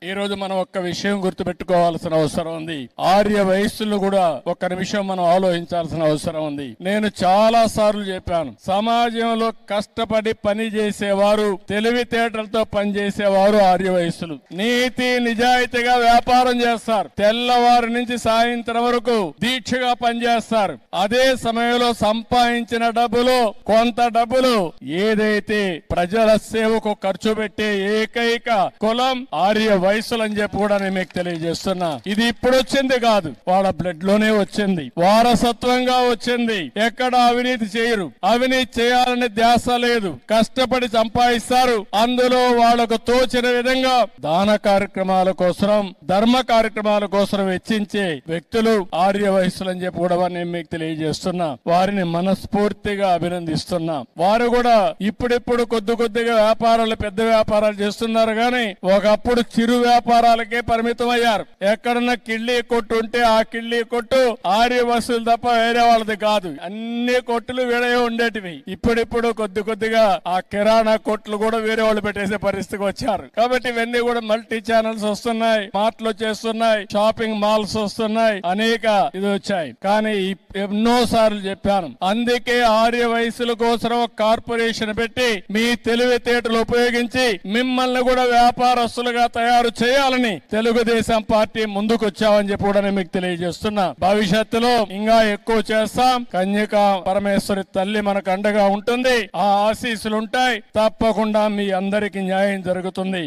ఈ రోజు మనం ఒక్క విషయం గుర్తుపెట్టుకోవాల్సిన అవసరం ఉంది. ఆర్య వయస్సులు కూడా ఒక్క నిమిషం మనం ఆలోచించాల్సిన అవసరం ఉంది. నేను చాలా సార్లు చెప్పాను, సమాజంలో కష్టపడి పని చేసేవారు, తెలివితేటలతో పనిచేసేవారు ఆర్య వయస్సులు. నీతి నిజాయితీగా వ్యాపారం చేస్తారు, తెల్లవారు నుంచి సాయంత్రం వరకు దీక్షగా పనిచేస్తారు. అదే సమయంలో సంపాదించిన డబ్బులు, కొంత డబ్బులు ఏదైతే ప్రజల సేవకు ఖర్చు పెట్టే ఏకైక కులం ఆర్య వయసులు అని చెప్పి కూడా నేను మీకు తెలియజేస్తున్నా. ఇది ఇప్పుడు వచ్చింది కాదు, వాళ్ళ బ్లడ్ లోనే వచ్చింది, వారసత్వంగా వచ్చింది. ఎక్కడ అవినీతి చేయరు, అవినీతి చేయాలని ధ్యాస లేదు, కష్టపడి సంపాదిస్తారు. అందులో వాళ్లకు తోచిన విధంగా దాన కార్యక్రమాల కోసం, ధర్మ కార్యక్రమాల కోసం వెచ్చించే వ్యక్తులు ఆర్య వయసులు అని చెప్పి కూడా నేను మీకు తెలియజేస్తున్నా. వారిని మనస్ఫూర్తిగా అభినందిస్తున్నా. వారు కూడా ఇప్పుడిప్పుడు కొద్దిగా వ్యాపారాలు, పెద్ద వ్యాపారాలు చేస్తున్నారు గాని ఒకప్పుడు చిరు వ్యాపారాలకే పరిమితం అయ్యారు. ఎక్కడన్నా కిళ్ళీ కొట్టు ఉంటే ఆ కిళ్ళీ కొట్టు ఆర్య వసూలు తప్ప వేరే వాళ్ళది కాదు. అన్ని కొట్టులు వేరే ఉండేటివి. ఇప్పుడిప్పుడు కొద్దిగా ఆ కిరాణా కొట్లు కూడా వేరే వాళ్ళు పెట్టేసే పరిస్థితికి వచ్చారు. కాబట్టి ఇవన్నీ కూడా మల్టీ ఛానల్స్ వస్తున్నాయి, మార్ట్లు వచ్చేస్తున్నాయి, షాపింగ్ మాల్స్ వస్తున్నాయి, అనేక ఇది వచ్చాయి. కానీ ఎన్నో సార్లు చెప్పాను, అందుకే ఆర్య వయసుల కోసం ఒక కార్పొరేషన్ పెట్టి మీ తెలివితేటలు ఉపయోగించి మిమ్మల్ని కూడా వ్యాపారస్తులుగా తయారు చేయాలని తెలుగుదేశం పార్టీ ముందుకు వచ్చామని చెప్పి కూడా నేను మీకు తెలియజేస్తున్నా. భవిష్యత్తులో ఇంకా ఎక్కువ చేస్తాం. కన్యకా పరమేశ్వరి తల్లి మనకు అండగా ఉంటుంది. ఆ ఆశీస్సులు ఉంటాయి. తప్పకుండా మీ అందరికీ న్యాయం జరుగుతుంది.